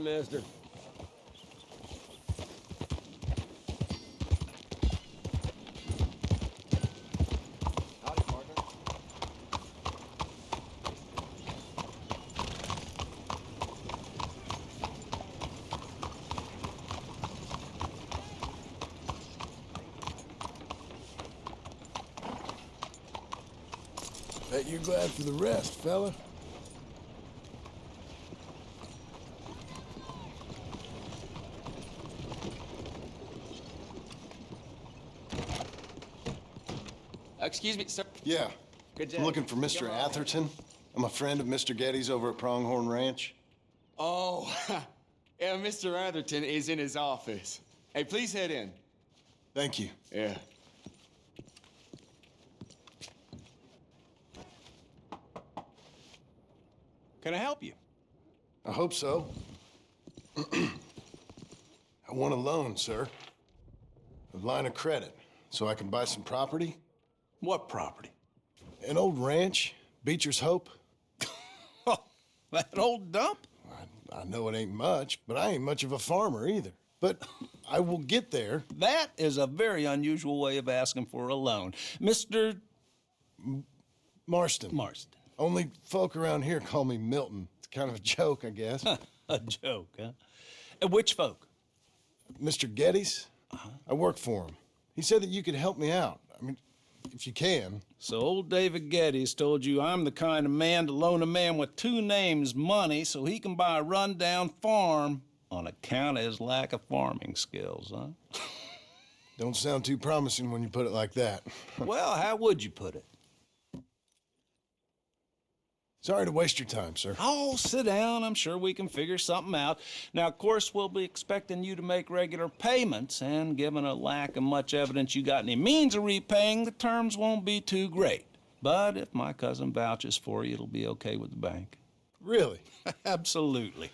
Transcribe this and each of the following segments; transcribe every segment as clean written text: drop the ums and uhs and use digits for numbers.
mister. Howdy, partner. Bet you're glad for the rest, fella. Excuse me, sir. Yeah. Good day. I'm looking for Mr. Come on. Atherton. I'm a friend of Mr. Getty's over at Pronghorn Ranch. Oh, yeah, Mr. Atherton is in his office. Hey, please head in. Thank you. Yeah. Can I help you? I hope so. I want a loan, sir. A line of credit, so I can buy some property. What property? An old ranch, Beecher's Hope. Oh, that old dump? I know it ain't much, but I ain't much of a farmer either. But I will get there. That is a very unusual way of asking for a loan. Mr. Marston. Marston. Only folk around here call me Milton. It's kind of a joke, I guess. A joke, huh? Which folk? Mr. Getty's? I work for him. He said that you could help me out. I mean, if you can. So old David Getty's told you I'm the kind of man to loan a man with two names money so he can buy a rundown farm on account of his lack of farming skills, huh? Don't sound too promising when you put it like that. Well, how would you put it? Sorry to waste your time, sir. Oh, sit down. I'm sure we can figure something out. Now, of course, we'll be expecting you to make regular payments, and given a lack of much evidence you got any means of repaying, the terms won't be too great. But if my cousin vouches for you, it'll be okay with the bank. Really? Absolutely.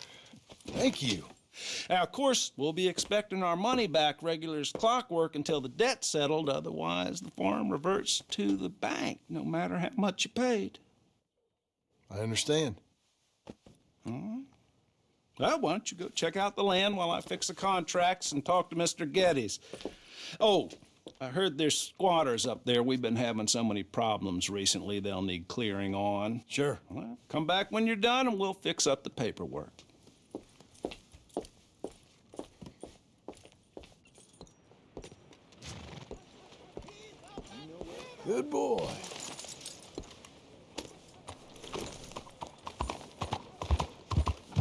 Thank you. Now, of course, we'll be expecting our money back regular as clockwork until the debt's settled. Otherwise, the farm reverts to the bank, no matter how much you paid. I understand. All right. Well, why don't you go check out the land while I fix the contracts and talk to Mr. Getty's. Oh, I heard there's squatters up there. We've been having so many problems recently, they'll need clearing on. Sure. Well, come back when you're done and we'll fix up the paperwork. Good boy.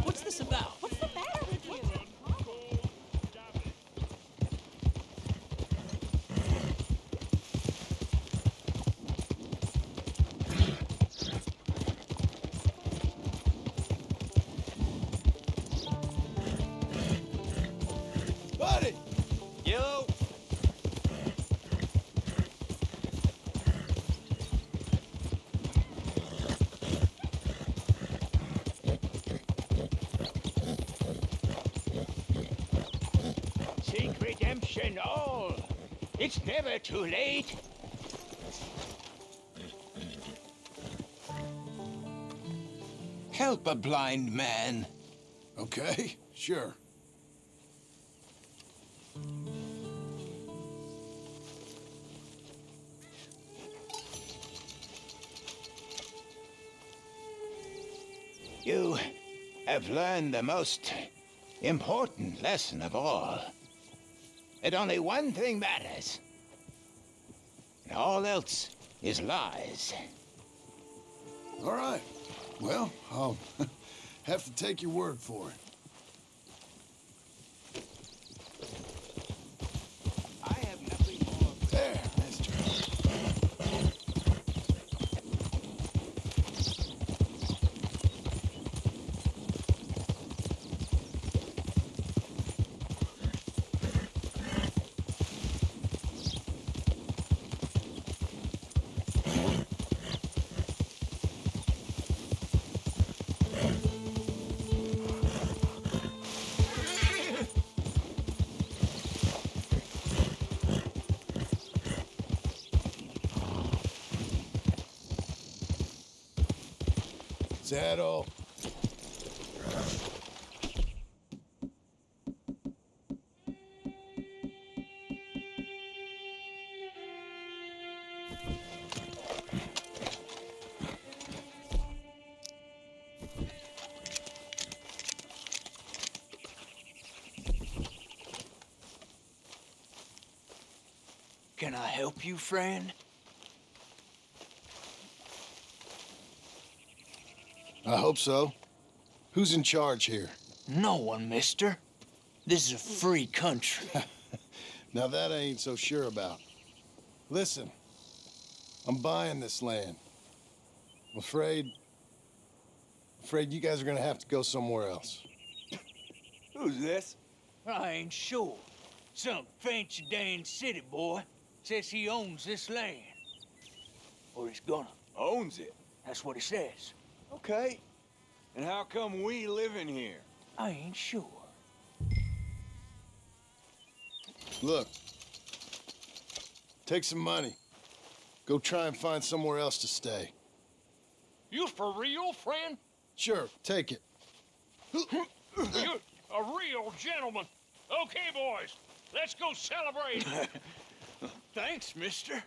What's this about? What's the matter with you? Buddy! Yo! Seek redemption all. It's never too late. Help a blind man. Okay, sure. You have learned the most important lesson of all. That only one thing matters. And all else is lies. All right. Well, I'll have to take your word for it. I have nothing more. There, mister. Is that all? Can I help you, friend? I hope so. Who's in charge here? No one, mister. This is a free country. Now that I ain't so sure about. Listen, I'm buying this land. I'm afraid you guys are gonna have to go somewhere else. Who's this? I ain't sure. Some fancy Dan city boy says he owns this land. Or he's gonna. Owns it. That's what he says. Okay. And how come we live in here? I ain't sure. Look, take some money. Go try and find somewhere else to stay. You for real, friend? Sure, take it. You a real gentleman. Okay, boys, let's go celebrate. Thanks, mister.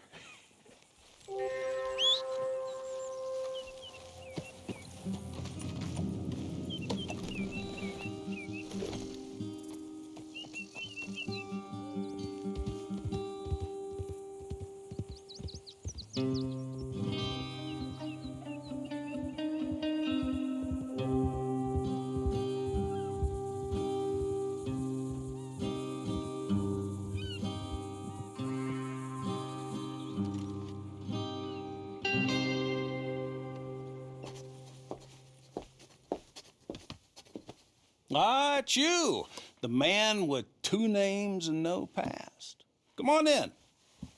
Ah, it's you, the man with 2 names and no past. Come on in.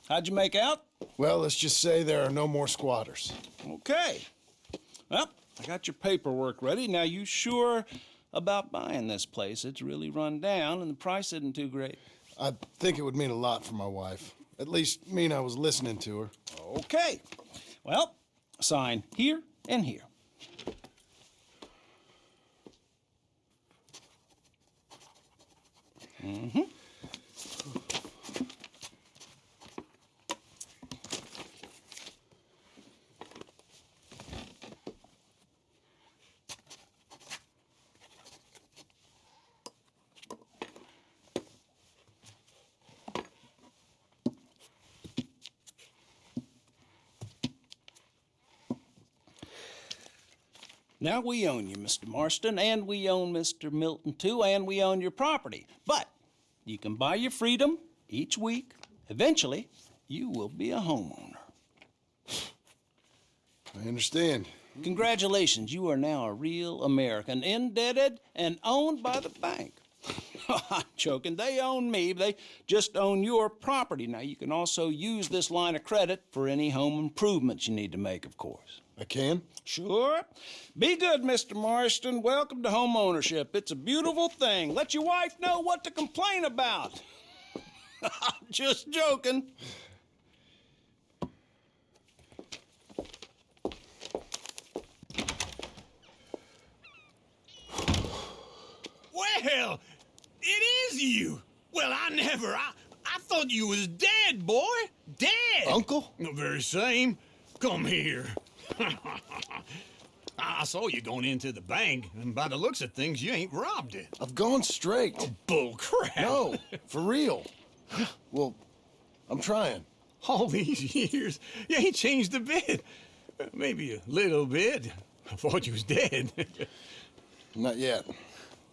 How'd you make out? Well, let's just say there are no more squatters. Okay. Well, I got your paperwork ready. Now, you sure about buying this place? It's really run down, and the price isn't too great. I think it would mean a lot for my wife. At least mean I was listening to her. Okay. Well, sign here and here. Mm-hmm. Now we own you, Mr. Marston, and we own Mr. Milton, too, and we own your property. But you can buy your freedom each week. Eventually, you will be a homeowner. I understand. Congratulations, you are now a real American, indebted and owned by the bank. I'm joking, they own me, they just own your property. Now, you can also use this line of credit for any home improvements you need to make, of course. I can? Sure. Be good, Mr. Marston. Welcome to home ownership. It's a beautiful thing. Let your wife know what to complain about. Just joking. Well, it is you. Well, I thought you was dead, boy. Dead. Uncle? The very same. Come here. I saw you going into the bank, and by the looks of things, you ain't robbed it. I've gone straight. Bull crap. No, for real. Well, I'm trying. All these years, you ain't changed a bit. Maybe a little bit. I thought you was dead. Not yet.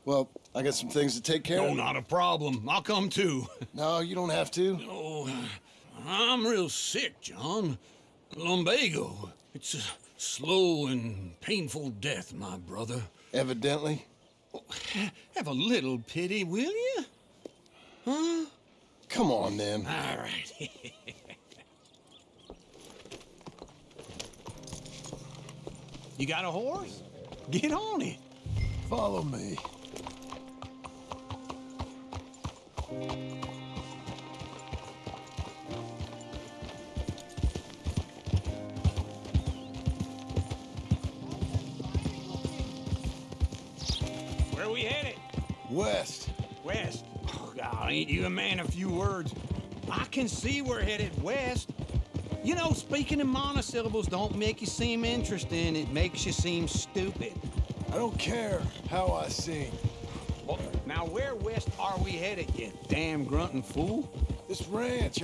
Well, I got some things to take care No, of. not a problem. I'll come too. No, you don't have to. Oh, I'm real sick, John. Lumbago. It's a slow and painful death, my brother. Evidently. Have a little pity, will you? Huh? Come on, then. All right. You got a horse? Get on it. Follow me. Where we headed? West. West. Oh, God, ain't you a man of few words? I can see we're headed west. You know, speaking in monosyllables don't make you seem interesting. It makes you seem stupid. I don't care how I sing. Well, now, where west are we headed, you damn grunting fool? This ranch,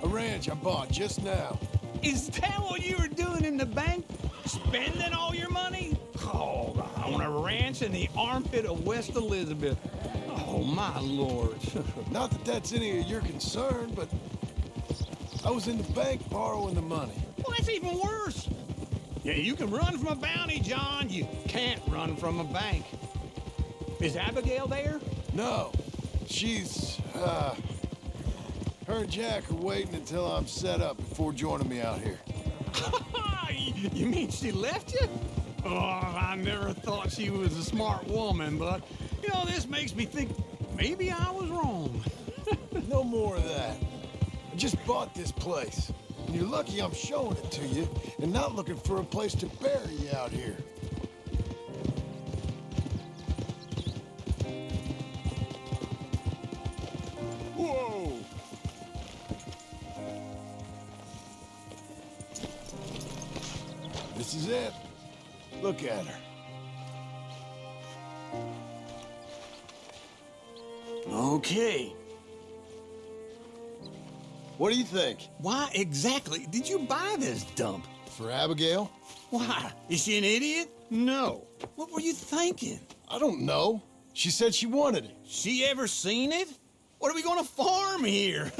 A ranch I bought just now. Is that what you were doing in the bank? Spending all your money? Oh, on a ranch in the armpit of West Elizabeth. Oh, my lord. Not that that's any of your concern, but I was in the bank borrowing the money. Well, that's even worse. Yeah, you can run from a bounty, John. You can't run from a bank. Is Abigail there? No, she's, her and Jack are waiting until I'm set up before joining me out here. You mean she left you? Oh, I never thought she was a smart woman, but, you know, this makes me think maybe I was wrong. No more of that. I just bought this place. And you're lucky I'm showing it to you and not looking for a place to bury you out here. Whoa! This is it. Look at her. Okay. What do you think? Why exactly did you buy this dump? For Abigail? Why? Is she an idiot? No. What were you thinking? I don't know. She said she wanted it. She ever seen it? What are we gonna farm here?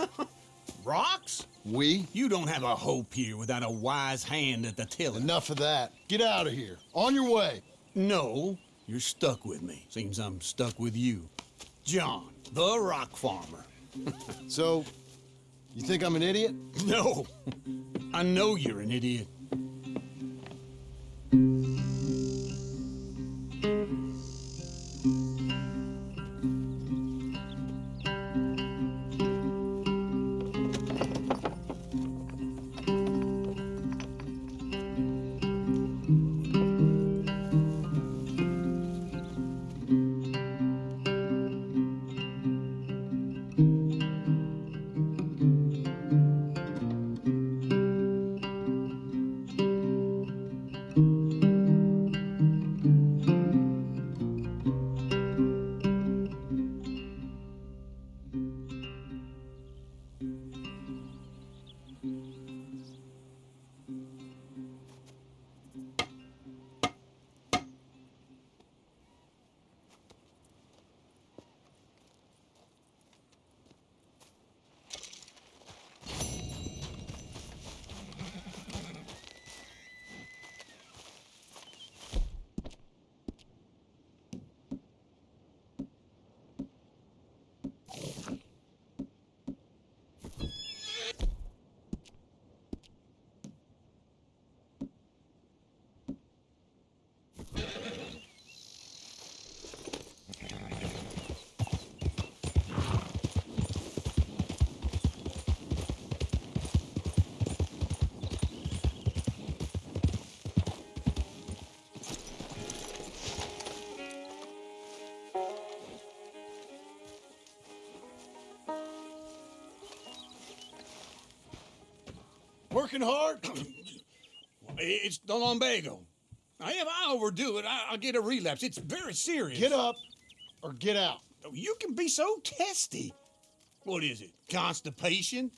Rocks? We? You don't have a hope here without a wise hand at the tiller. Enough of that. Get out of here. On your way. No, you're stuck with me. Seems I'm stuck with you. John, the rock farmer. So, you think I'm an idiot? No, I know you're an idiot. Working hard? It's the lumbago. Now, if I overdo it, I'll get a relapse. It's very serious. Get up or get out. You can be so testy. What is it, constipation?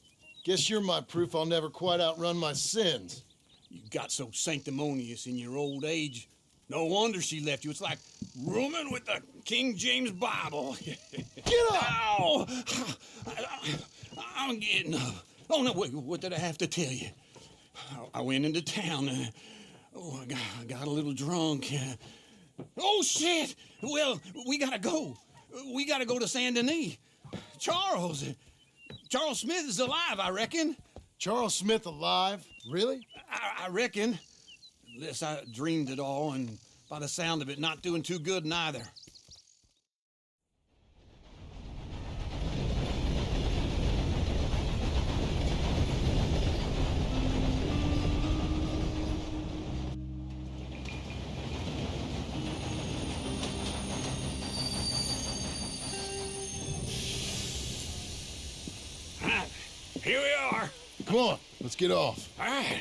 Guess you're my proof I'll never quite outrun my sins. You got so sanctimonious in your old age. No wonder she left you. It's like rooming with the King James Bible. Get up! Ow! I'm getting up. Oh, no, wait, what did I have to tell you? I went into town. I got a little drunk. Oh, shit! Well, we gotta go. We gotta go to Saint Denis. Charles Smith is alive, I reckon. Charles Smith alive? Really? I reckon. Unless I dreamed it all, and by the sound of it, not doing too good neither. Here we are. Come on, let's get off. All right.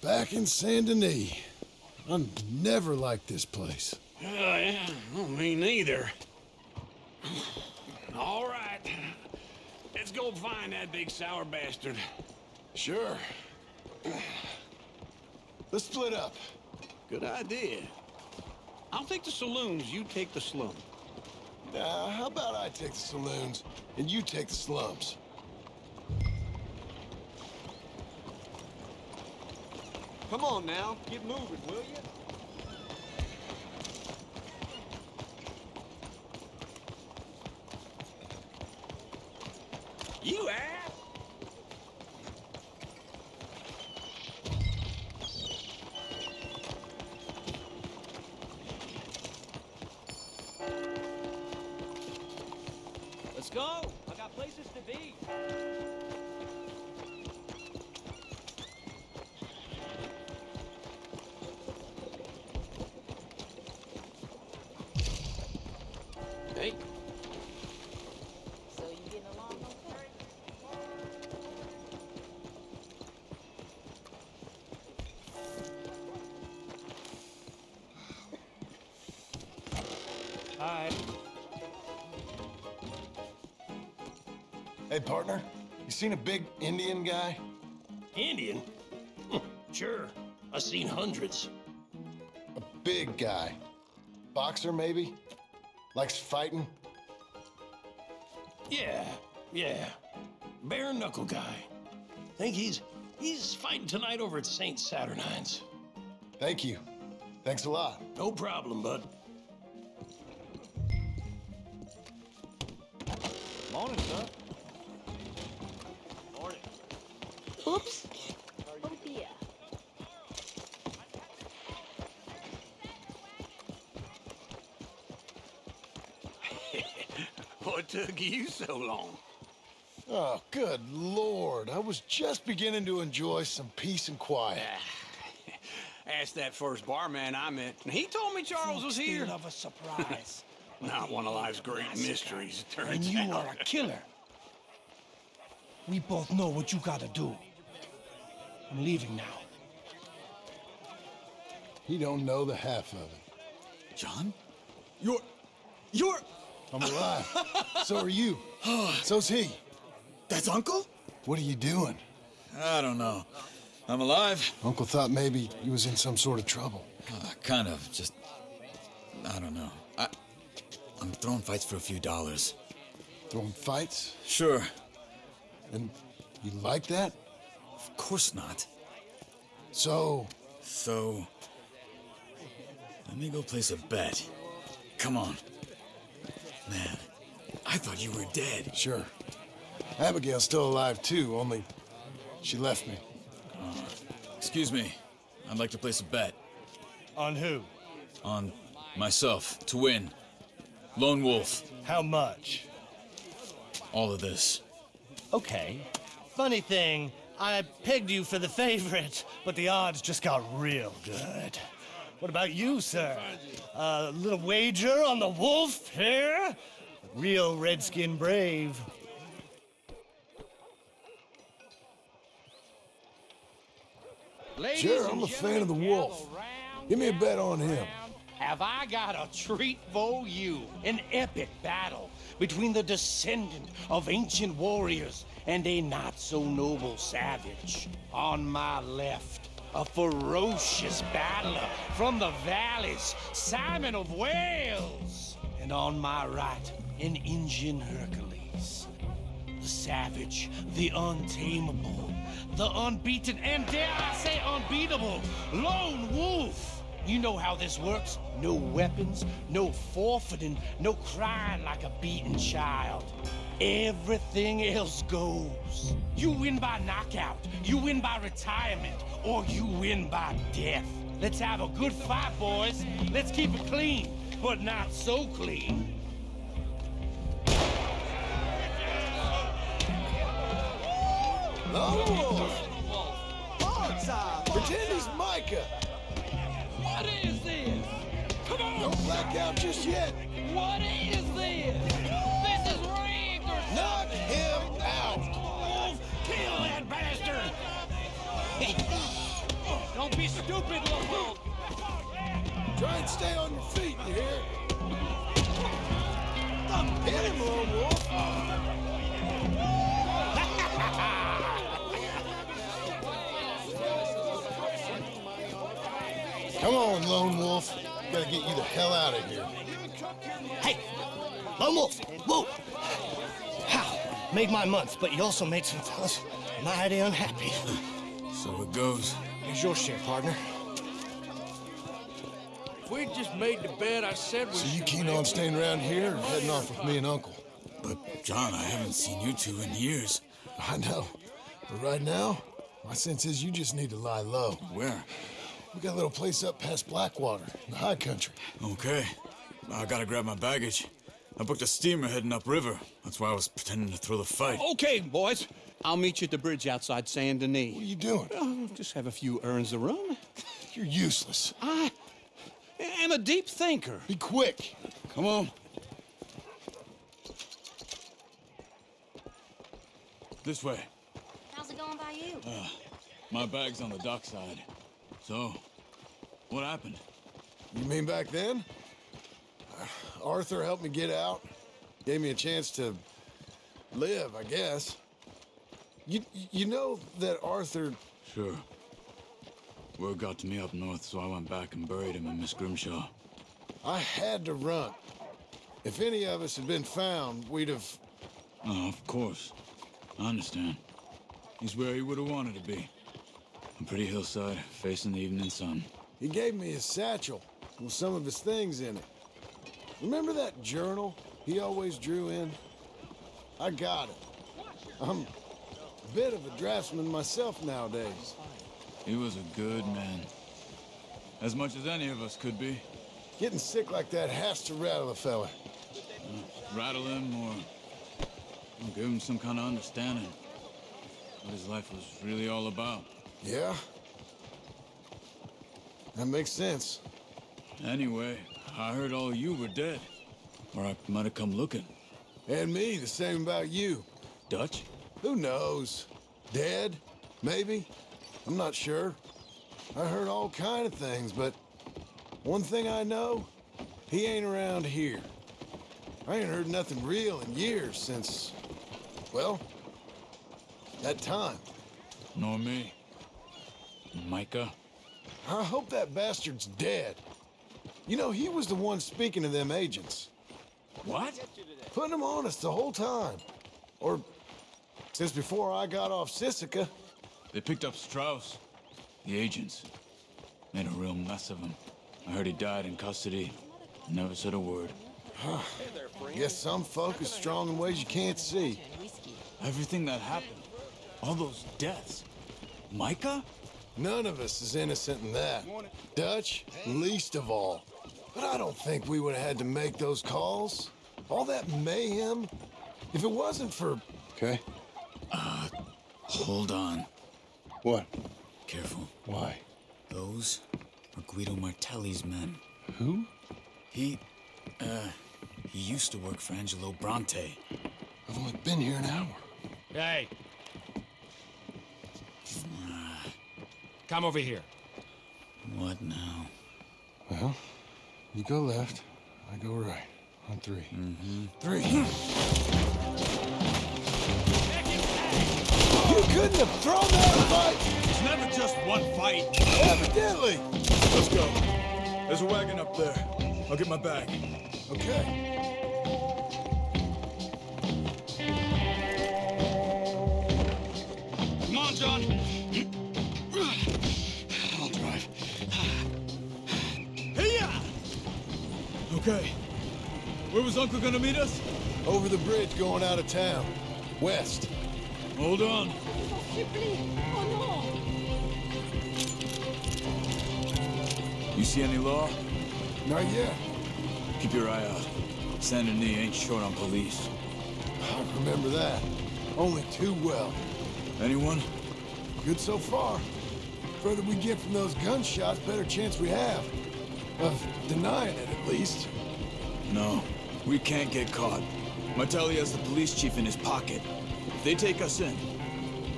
Back in Saint Denis. I never liked this place. Yeah, well, me neither. All right. Let's go find that big sour bastard. Sure. Let's split up. Good idea. I'll take the saloons, you take the slum. How about I take the saloons and you take the slums? Come on now, get moving, will you? You ass! Let's go. I got places to be. Hey, So you getting along okay? Hi. Hey, partner, you seen a big Indian guy? Indian? Sure. I've seen hundreds. A big guy. Boxer, maybe? Likes fighting? Yeah. Bare knuckle guy. Think he's fighting tonight over at St. Saturnine's. Thank you. Thanks a lot. No problem, bud. Morning, sir. Morning. Oops. Oh dear. what took you so long? Oh, good Lord. I was just beginning to enjoy some peace and quiet. Asked that first barman I met, and he told me Charles was here. Of a surprise. Not one of life's great mysteries, it turns And you out. are a killer. We both know what you gotta do. I'm leaving now. He don't know the half of it. John? You're... I'm alive. So are you. So's he. That's Uncle? What are you doing? I don't know. I'm alive. Uncle thought maybe he was in some sort of trouble. Kind of. Just... I don't know. I'm throwing fights for a few dollars. Throwing fights? Sure. And you like that? Of course not. So, let me go place a bet. Come on. Man, I thought you were dead. sure. Abigail's still alive too, only she left me. Excuse me. I'd like to place a bet. On who? On myself, to win. Lone Wolf. How much? All of this. Okay. Funny thing, I pegged you for the favorite, but the odds just got real good. What about you, sir? A little wager on the wolf here? Real redskin brave. Ladies Sure, and I'm a fan of the gentlemen, wolf. gather round, Give me a gather bet on him. round. Have I got a treat for you? An epic battle between the descendant of ancient warriors and a not-so-noble savage. On my left, a ferocious battler from the valleys, Simon of Wales. And on my right, an Indian Hercules. The savage, the untamable, the unbeaten, and dare I say unbeatable, Lone Wolf. You know how this works. No weapons, no forfeiting, no crying like a beaten child. Everything else goes. You win by knockout, you win by retirement, or you win by death. Let's have a good fight, boys. Let's keep it clean, but not so clean. Lone Wolf! Pretend he's Micah! What is this? Come on! Don't black out just yet! What is this? This is rigged or Knock him out! Wolf, kill that bastard! Don't be stupid, Wolf! Try and stay on your feet, you hear? Hit him, Lone Wolf! Come on, Lone Wolf. Gotta get you the hell out of here. Hey, Lone Wolf, whoa! How? Made my month, but you also made some fellas mighty unhappy. So it goes. Here's your share, partner. If we'd just made the bed I said we So you should keen make, on staying around here or heading off with me and Uncle? But, John, I haven't seen you two in years. I know. But right now, my sense is you just need to lie low. Where? We got a little place up past Blackwater, in the high country. Okay. I gotta grab my baggage. I booked a steamer heading upriver. That's why I was pretending to throw the fight. Okay, boys. I'll meet you at the bridge outside Saint Denis. What are you doing? Just have a few errands to run. You're useless. I am a deep thinker. Be quick. Come on. This way. How's it going by you? My bag's on the dockside. So, what happened? You mean back then? Arthur helped me get out. Gave me a chance to live, I guess. You know that Arthur... Sure. Word got to me up north, so I went back and buried him in Miss Grimshaw. I had to run. If any of us had been found, we'd have... Oh, of course. I understand. He's where he would have wanted to be. A pretty hillside, facing the evening sun. He gave me his satchel with some of his things in it. Remember that journal he always drew in? I got it. I'm a bit of a draftsman myself nowadays. He was a good man. As much as any of us could be. Getting sick like that has to rattle a fella. Rattle him or give him some kind of understanding. What his life was really all about. Yeah? That makes sense. Anyway, I heard all you were dead. Or I might have come looking. And me, the same about you. Dutch? Who knows? Dead? Maybe? I'm not sure. I heard all kind of things, but one thing I know, he ain't around here. I ain't heard nothing real in years since, well, that time. Nor me. Micah? I hope that bastard's dead. You know, he was the one speaking to them agents. What? Putting them on us the whole time. Or since before I got off Sisika. They picked up Strauss. The agents. Made a real mess of him. I heard he died in custody. Never said a word. Guess some folk is strong in ways you can't see. Everything that happened. All those deaths. Micah? None of us is innocent in that. Dutch, least of all. But I don't think we would have had to make those calls. All that mayhem. If it wasn't for... Okay. Hold on. What? Careful. Why? Those are Guido Martelli's men. Who? He used to work for Angelo Bronte. I've only been here an hour. Hey. Come over here. What now? Well, you go left, I go right. On three. Mm-hmm. 3. You couldn't have thrown that fight! It's never just one fight. Evidently! Let's go. There's a wagon up there. I'll get my bag. Okay. Come on, John. I'll drive. Hey-ya! Okay. Where was Uncle gonna meet us? Over the bridge going out of town. West. Hold on. You see any law? Not yet. Keep your eye out. Saint Denis ain't short on police. I remember that. Only too well. Anyone? Good so far. Further we get from those gunshots, better chance we have. Of denying it, at least. No. We can't get caught. Martelli has the police chief in his pocket. If they take us in,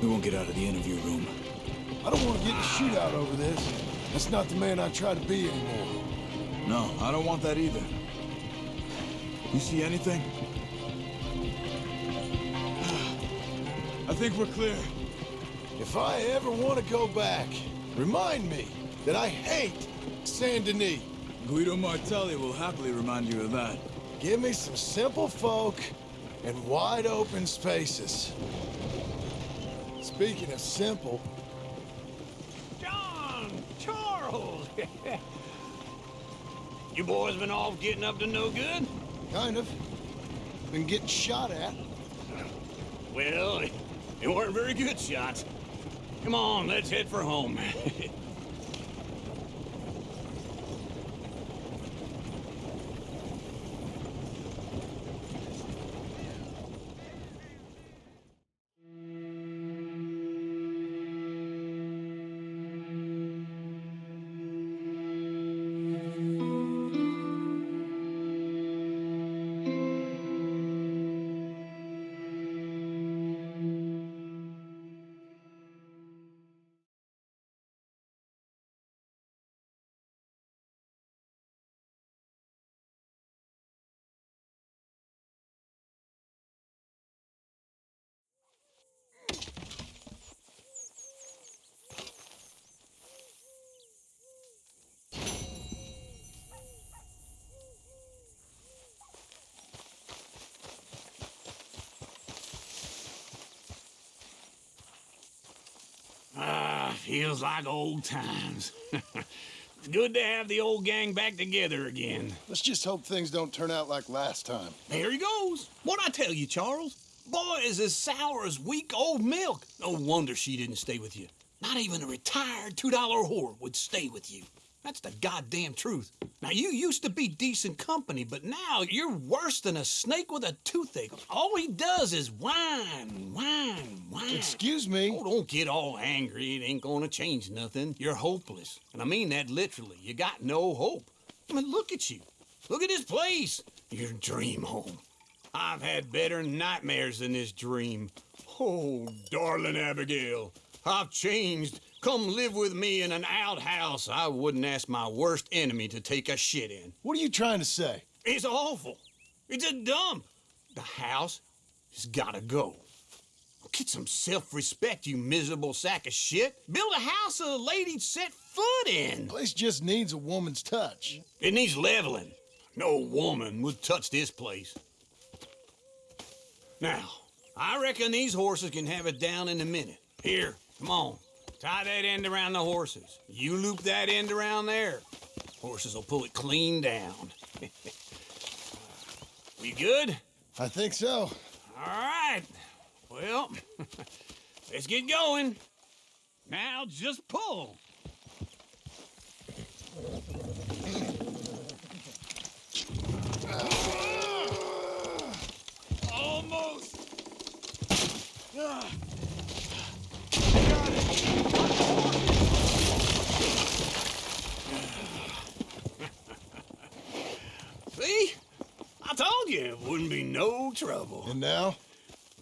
we won't get out of the interview room. I don't want to get in a shootout over this. That's not the man I try to be anymore. No, I don't want that either. You see anything? I think we're clear. If I ever want to go back, remind me that I hate Saint Denis. Guido Martelli will happily remind you of that. Give me some simple folk and wide open spaces. Speaking of simple, John! Charles! You boys been off getting up to no good? kind of. Been getting shot at. Well, they weren't very good shots. Come on, let's head for home. Feels like old times. It's good to have the old gang back together again. Let's just hope things don't turn out like last time. There he goes. What'd I tell you, Charles? Boy is as sour as weak old milk. No wonder she didn't stay with you. Not even a retired $2 whore would stay with you. That's the goddamn truth. Now, you used to be decent company, but now you're worse than a snake with a toothache. All he does is whine, whine, whine. Excuse me? Oh, don't get all angry. It ain't gonna change nothing. You're hopeless. And I mean that literally. You got no hope. I mean, look at you. Look at this place. Your dream home. I've had better nightmares than this dream. Oh, darling Abigail, I've changed. Come live with me in an outhouse I wouldn't ask my worst enemy to take a shit in. What are you trying to say? It's awful. It's a dump. The house has gotta go. Get some self-respect, you miserable sack of shit. Build a house a lady'd set foot in. The place just needs a woman's touch. It needs leveling. No woman would touch this place. Now, I reckon these horses can have it down in a minute. Here, come on. Tie that end around the horses. You loop that end around there. Horses will pull it clean down. We good? I think so. All right. Well, let's get going. Now just pull. Almost. See? I told you it wouldn't be no trouble. And now?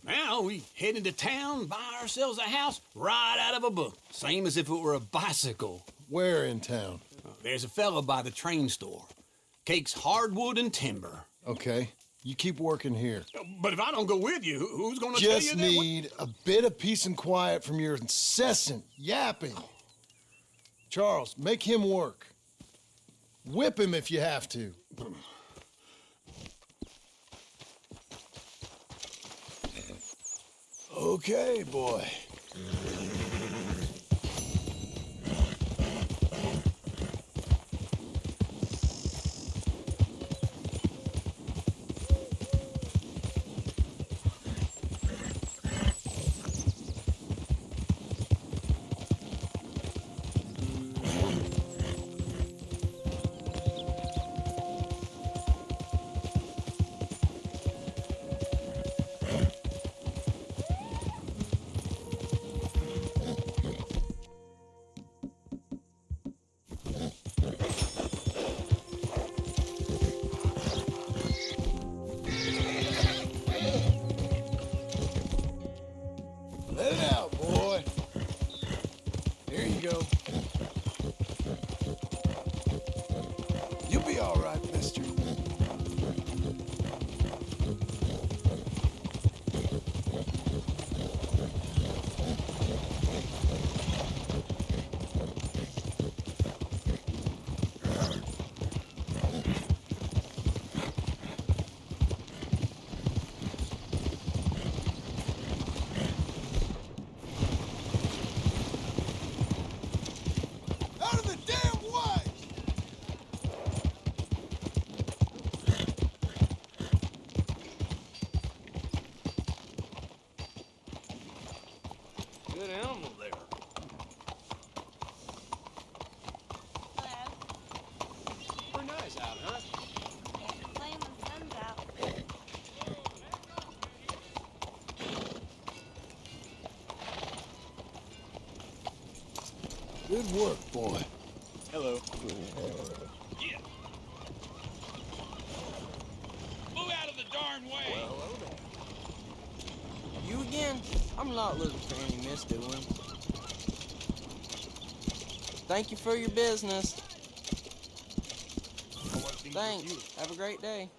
Now we head into town, buy ourselves a house right out of a book. Same as if it were a bicycle. Where in town? There's a fella by the train store. Cakes hardwood and timber. Okay. You keep working here. But if I don't go with you, who's gonna tell you that? Just need a bit of peace and quiet from your incessant yapping. Charles, make him work. Whip him if you have to. Okay, boy. Good work, boy. Hello. Yeah. Move out of the darn way. You again? I'm not looking for any misdoing. Thank you for your business. Thanks. Have a great day.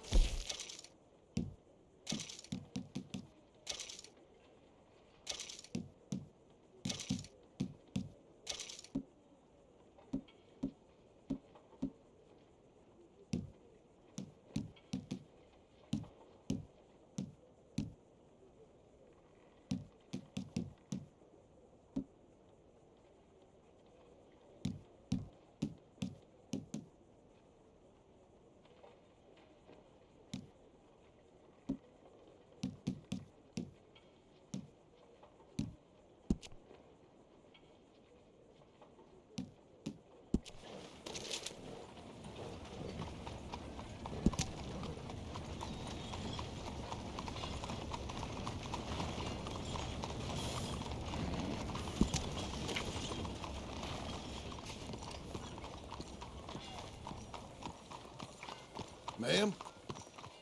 Ma'am?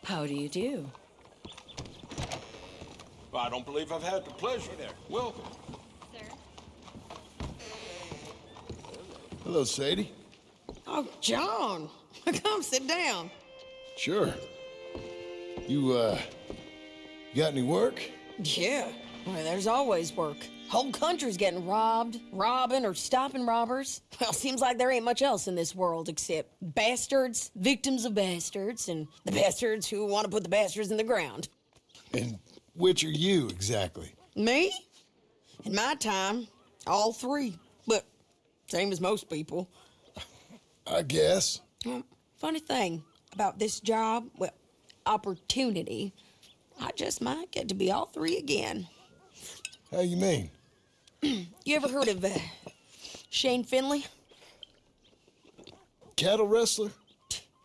How do you do? Well, I don't believe I've had the pleasure. There. Welcome. Hello, Sadie. Oh, John. Come sit down. Sure. You got any work? Yeah. Well, there's always work. Whole country's getting robbed, robbing, or stopping robbers. Well, seems like there ain't much else in this world except bastards, victims of bastards, and the bastards who want to put the bastards in the ground. And which are you, exactly? Me? In my time, all three. But same as most people. I guess. Well, funny thing about this job, well, opportunity, I just might get to be all three again. How you mean? You ever heard of Shane Finley? Cattle wrestler?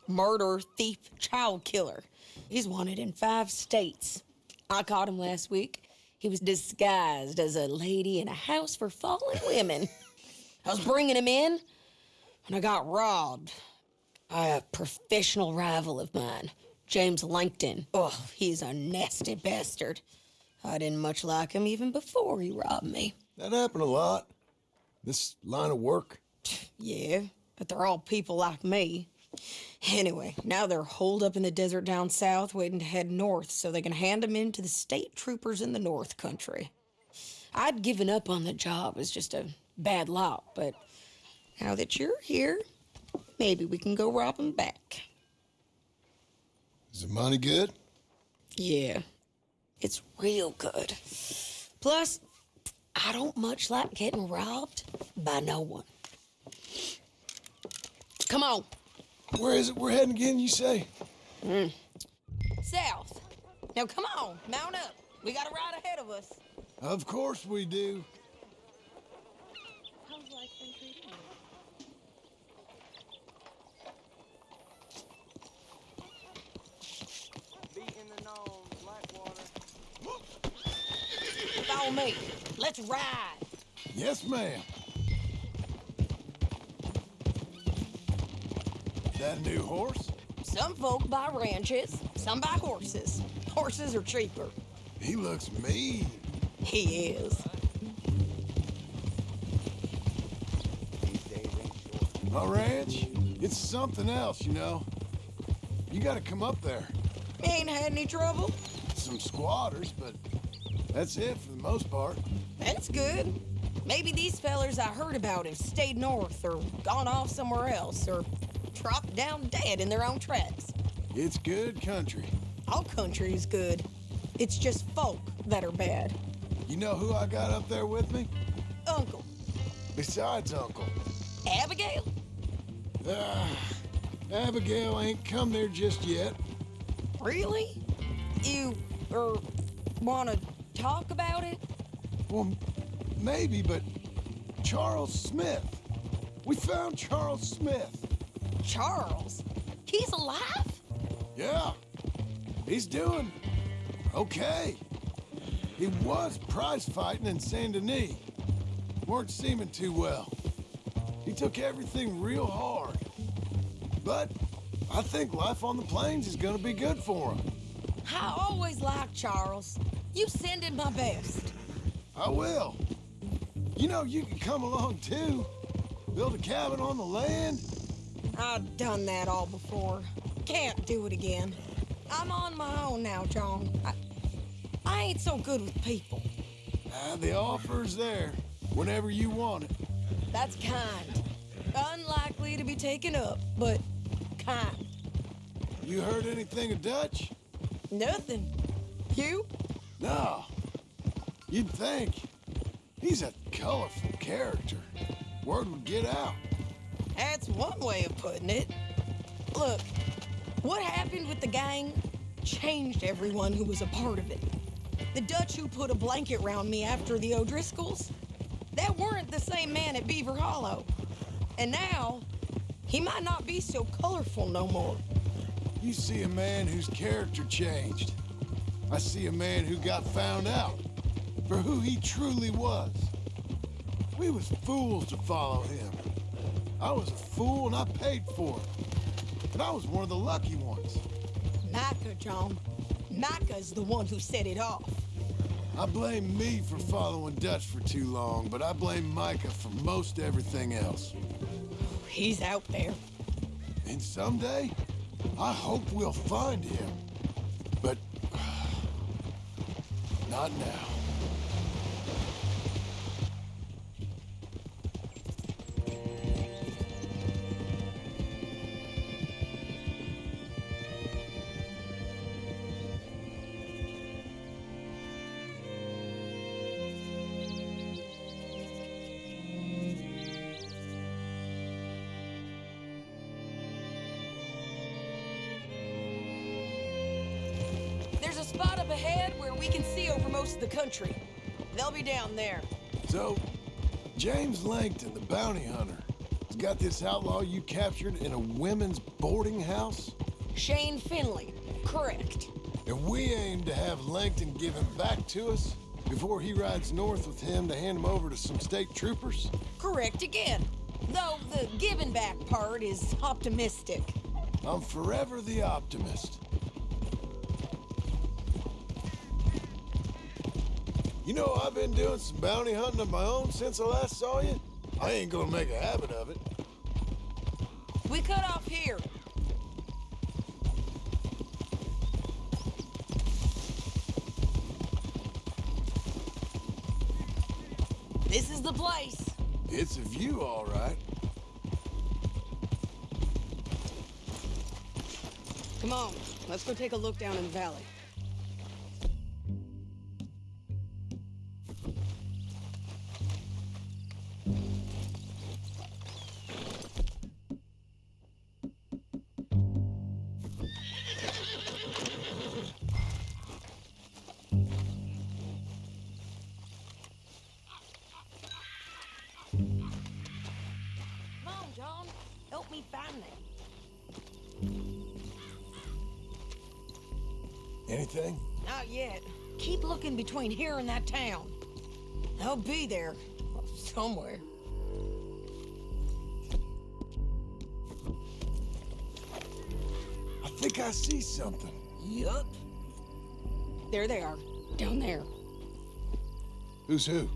Murderer, thief, child killer. He's wanted in 5 states. I caught him last week. He was disguised as a lady in a house for fallen women. I was bringing him in, and I got robbed by a professional rival of mine, James Langton. Oh, he's a nasty bastard. I didn't much like him even before he robbed me. That happened a lot. This line of work. Yeah, but they're all people like me. Anyway, now they're holed up in the desert down south, waiting to head north so they can hand them in to the state troopers in the north country. I'd given up on the job as just a bad lot, but now that you're here, maybe we can go rob them back. Is the money good? Yeah, it's real good. Plus, I don't much like getting robbed by no one. Come on. Where is it we're heading again, you say? South. Now, come on, mount up. We got a ride ahead of us. Of course we do. How's life been treating you? Beating the known, Blackwater. Follow me. Let's ride. Yes, ma'am. That new horse? Some folk buy ranches, some buy horses. Horses are cheaper. He looks mean. He is. My ranch? It's something else, you know. You gotta come up there. Ain't had any trouble? Some squatters, but that's it for the most part. That's good. Maybe these fellers I heard about have stayed north or gone off somewhere else or dropped down dead in their own tracks. It's good country. All country is good. It's just folk that are bad. You know who I got up there with me? Uncle. Besides Uncle. Abigail? Abigail ain't come there just yet. Really? You, wanna talk about it? Well, maybe, but Charles Smith. We found Charles Smith. Charles? He's alive? Yeah. He's doing okay. He was prize fighting in Saint Denis. Weren't seeming too well. He took everything real hard. But I think life on the plains is gonna be good for him. I always liked Charles. You send him my best. I will. You know, you can come along too. Build a cabin on the land. I've done that all before. Can't do it again. I'm on my own now, John. I ain't so good with people. The offer's there whenever you want it. That's kind. Unlikely to be taken up, but kind. You heard anything of Dutch? Nothing. You? No. You'd think. He's a colorful character. Word would get out. That's one way of putting it. Look, what happened with the gang changed everyone who was a part of it. The Dutch who put a blanket round me after the O'Driscolls, that weren't the same man at Beaver Hollow. And now, he might not be so colorful no more. You see a man whose character changed. I see a man who got found out for who he truly was. We was fools to follow him. I was a fool and I paid for it. But I was one of the lucky ones. Micah, John. Micah's the one who set it off. I blame me for following Dutch for too long, but I blame Micah for most everything else. He's out there. And someday, I hope we'll find him. But not now. There's a spot up ahead where we can see over most of the country. They'll be down there. So, James Langton, the bounty hunter, has got this outlaw you captured in a women's boarding house? Shane Finley, correct. And we aim to have Langton give him back to us before he rides north with him to hand him over to some state troopers? Correct again. Though the giving back part is optimistic. I'm forever the optimist. You know, I've been doing some bounty hunting of my own since I last saw you. I ain't gonna make a habit of it. We cut off here. This is the place. It's a view, all right. Come on, let's go take a look down in the valley. Come on, John. Help me find them. Anything? Not yet. Keep looking between here and that town. They'll be there. Somewhere. I think I see something. Yup. There they are. Down there. Who's who?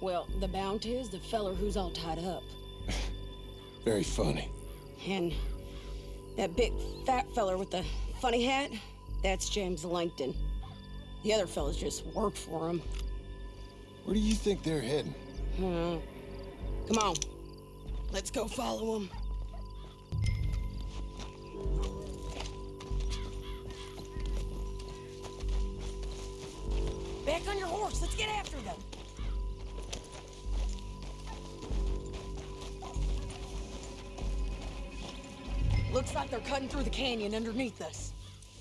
Well, the bounty is the feller who's all tied up. Very funny. And that big fat feller with the funny hat, that's James Langton. The other fellas just work for him. Where do you think they're heading? Come on. Let's go follow them. Back on your horse. Let's get after them. Looks like they're cutting through the canyon underneath us.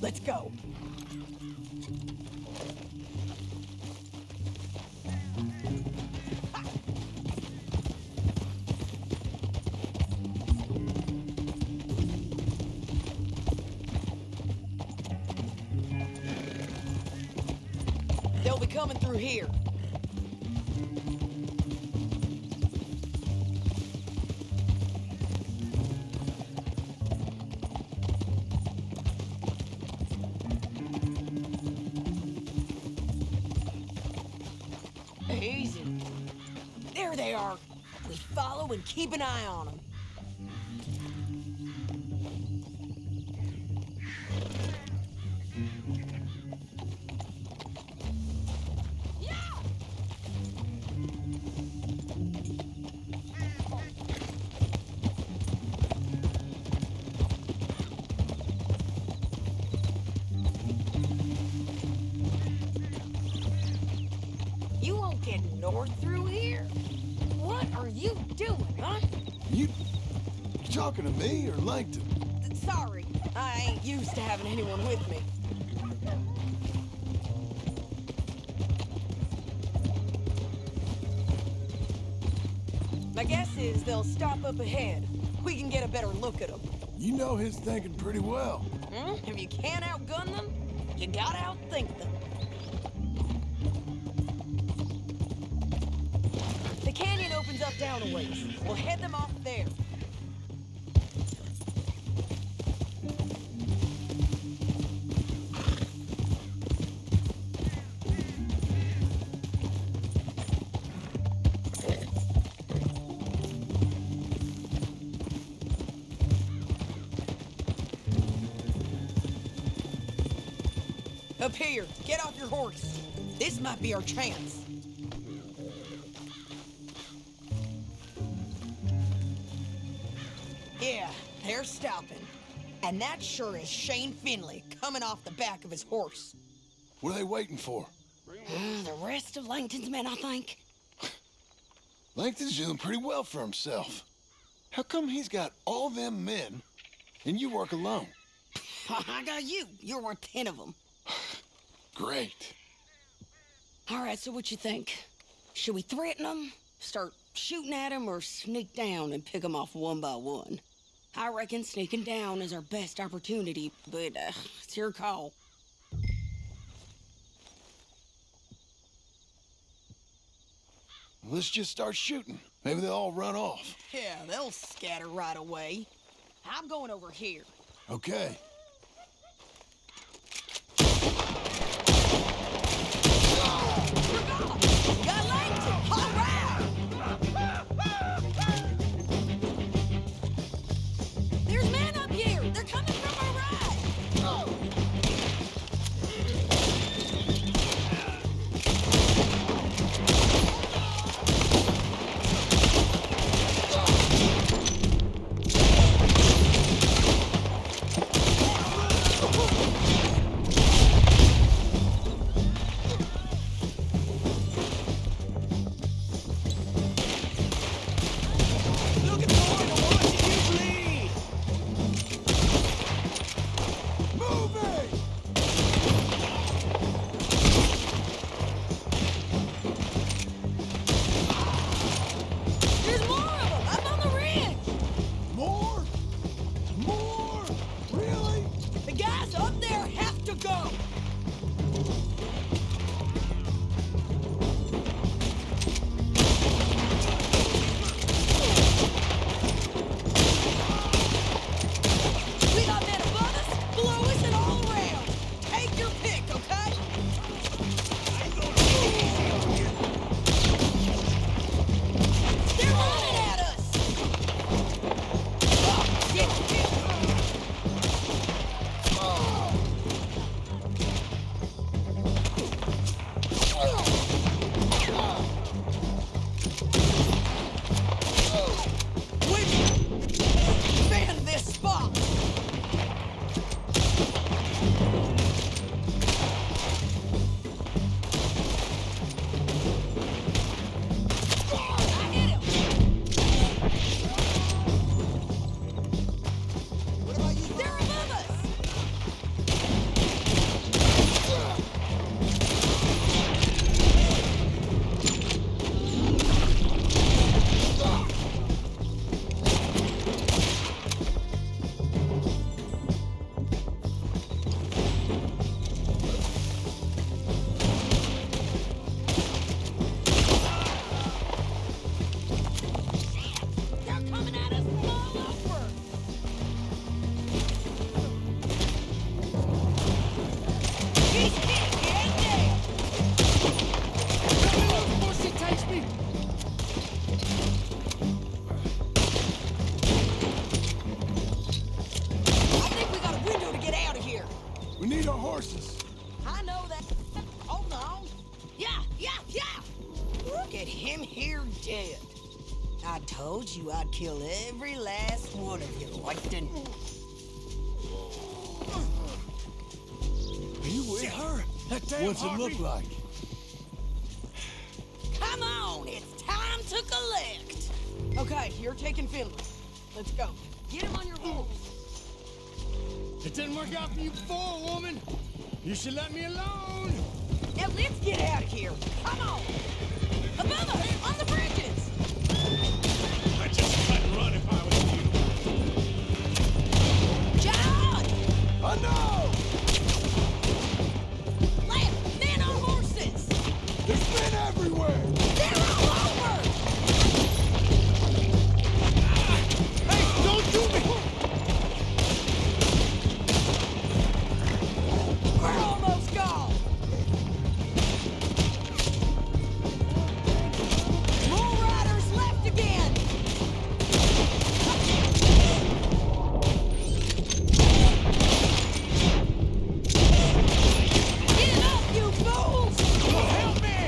Let's go. They'll be coming through here. There they are. We follow and keep an eye on them. You won't get north through here? What are you doing, huh? You talking to me or Langton? Sorry, I ain't used to having anyone with me. My guess is they'll stop up ahead. We can get a better look at them. You know his thinking pretty well. If you can't outgun them, you gotta outthink them. The canyon opens up down a ways. We'll head them off there. Up here, get off your horse. This might be our chance. Yeah, they're stopping. And that sure is Shane Finley coming off the back of his horse. What are they waiting for? The rest of Langton's men, I think. Langton's doing pretty well for himself. How come he's got all them men and you work alone? I got you. You're worth 10 of them. Great. All right, so what you think? Should we threaten them, start shooting at them, or sneak down and pick them off one by one? I reckon sneaking down is our best opportunity, but it's your call. Let's just start shooting. Maybe they'll all run off. Yeah, they'll scatter right away. I'm going over here. Okay. Got Langton! All right! There's men up here! They're coming from our right! There's more of them! Up on the ridge! More? More? Really? The guys up there have to go! We got men above us, below us, and all around. Take your pick, okay? They're running at us! Man this spot! I hit him! What about you? They're above us! We need our horses. I know that. Hold on. Yeah. Look at him here dead. I told you I'd kill every last one of you, Langton. Are you with her? That damn What's it look like? Come on, it's time to collect. Okay, you're taking Finley. Let's go. Get him on your horse. It didn't work out for you before, woman. You should let me alone. Now let's get out of here. Come on. Above us, on the bridges. I'd just let run if I was you. John! I know! Left, men on horses. There's men everywhere! They're all over. Hey, don't do me! We're almost gone. More riders left again. Get up, you fools! Help me!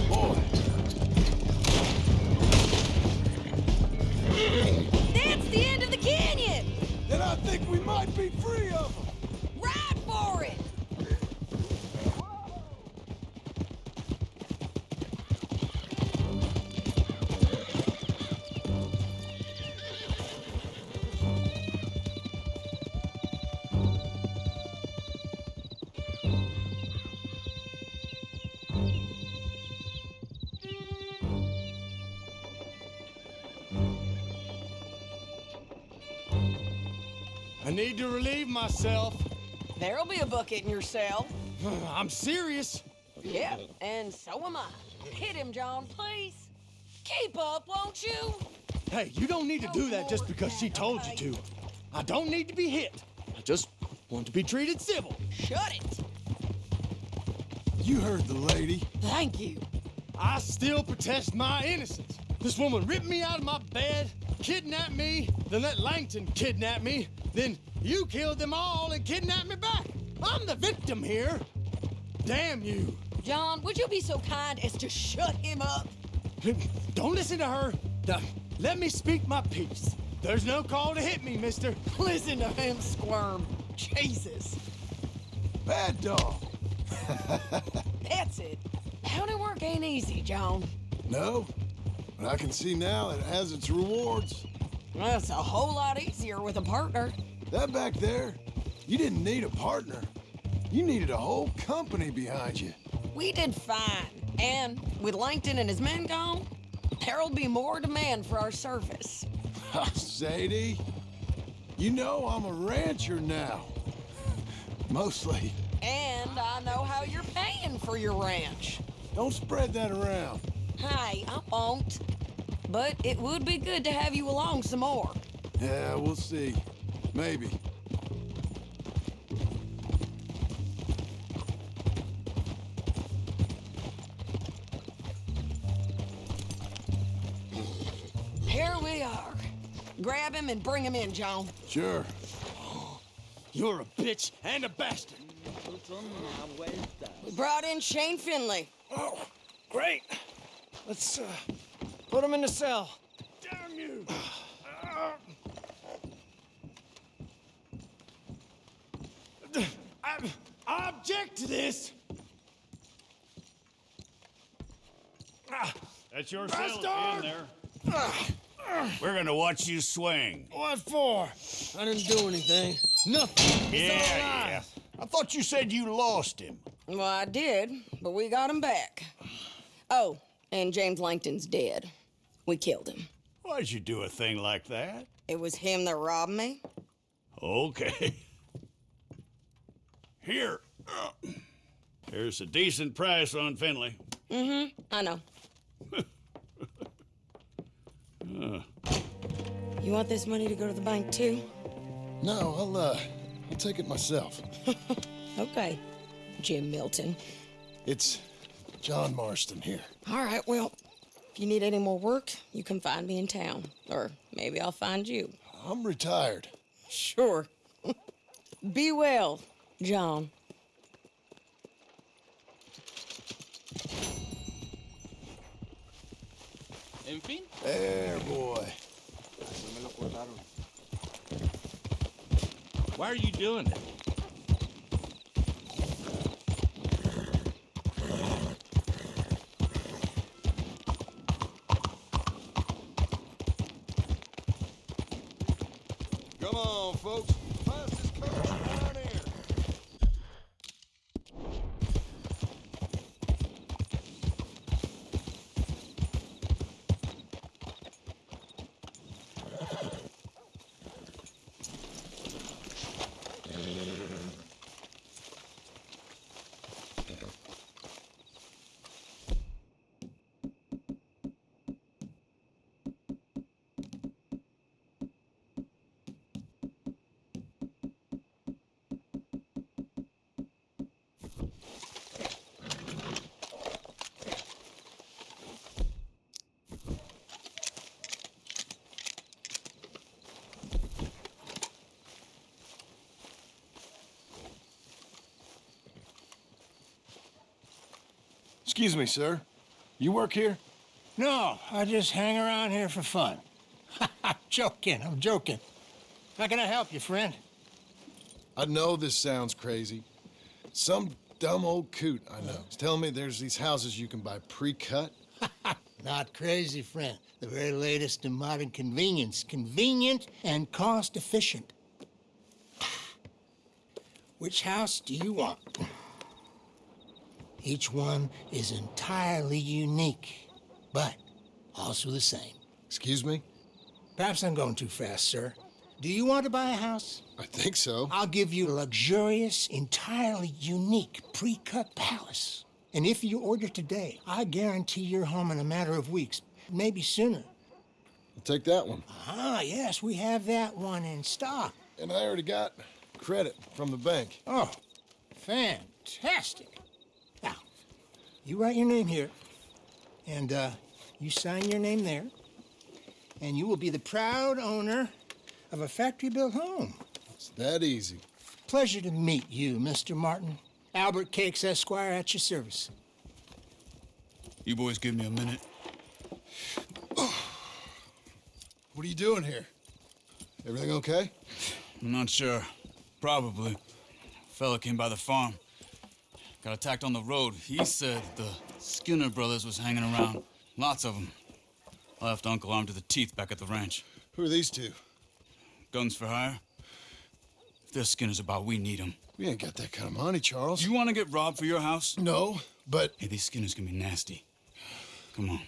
Boy, That's the end of the canyon. then I think we might be free of them. Ride for it. I need to relieve myself. There'll be a bucket in your cell. I'm serious. Yeah, and so am I. Hit him, John, please. Keep up, won't you? Hey, you don't need to do that just because she told you to. I don't need to be hit. I just want to be treated civil. Shut it. You heard the lady. Thank you. I still protest my innocence. This woman ripped me out of my bed, kidnapped me, then let Langton kidnap me, then you killed them all and kidnapped me back. I'm the victim here. Damn you. John, would you be so kind as to shut him up? Don't listen to her. Now, let me speak my piece. There's no call to hit me, mister. Listen to him squirm. Jesus. Bad dog. That's it. County work ain't easy, John. No, but I can see now it has its rewards. That's a whole lot easier with a partner. That back there, you didn't need a partner. You needed a whole company behind you. We did fine. And with Langton and his men gone, there'll be more demand for our service. Sadie, you know I'm a rancher now. Mostly. And I know how you're paying for your ranch. Don't spread that around. Hey, I won't. But it would be good to have you along some more. Yeah, we'll see. Maybe. Here we are. Grab him and bring him in, John. Sure. You're a bitch and a bastard. We brought in Shane Finley. Oh, great. Let's put him in the cell. Damn you! I object to this. That's your cell Bastard! in there. We're gonna watch you swing. What for? I didn't do anything. Nothing. It's all Yeah. lies. I thought you said you lost him. Well, I did, but we got him back. Oh, and James Langton's dead. We killed him. Why'd you do a thing like that? It was him that robbed me. Okay. Here. Here's a decent price on Finley. Mm-hmm, I know. You want this money to go to the bank, too? No, I'll take it myself. Okay, Jim Milton. It's John Marston here. All right, well, if you need any more work, you can find me in town. Or maybe I'll find you. I'm retired. Sure. Be well, John. En fin. There, boy. Why are you doing it? Come on, folks. Fastest coach around here. Excuse me, sir. You work here? No, I just hang around here for fun. I'm joking. How can I help you, friend? I know this sounds crazy. Some dumb old coot I know is telling me there's these houses you can buy pre-cut. Not crazy, friend. The very latest in modern convenience. Convenient and cost-efficient. Which house do you want? Each one is entirely unique, but also the same. Excuse me? Perhaps I'm going too fast, sir. Do you want to buy a house? I think so. I'll give you a luxurious, entirely unique pre-cut palace. And if you order today, I guarantee you're home in a matter of weeks, maybe sooner. I'll take that one. Ah, yes, we have that one in stock. And I already got credit from the bank. Oh, fantastic. Now, you write your name here, and you sign your name there, and you will be the proud owner of a factory-built home. It's that easy. Pleasure to meet you, Mr. Martin. Albert Cakes, Esquire, at your service. You boys give me a minute. What are you doing here? Everything okay? I'm not sure. Probably. Fella came by the farm. Got attacked on the road. He said the Skinner brothers was hanging around. Lots of them. I left Uncle armed to the teeth back at the ranch. Who are these two? Guns for hire. If there's Skinner's about, we need them. We ain't got that kind of money, Charles. You want to get robbed for your house? No, but... Hey, these Skinners can be nasty. Come on.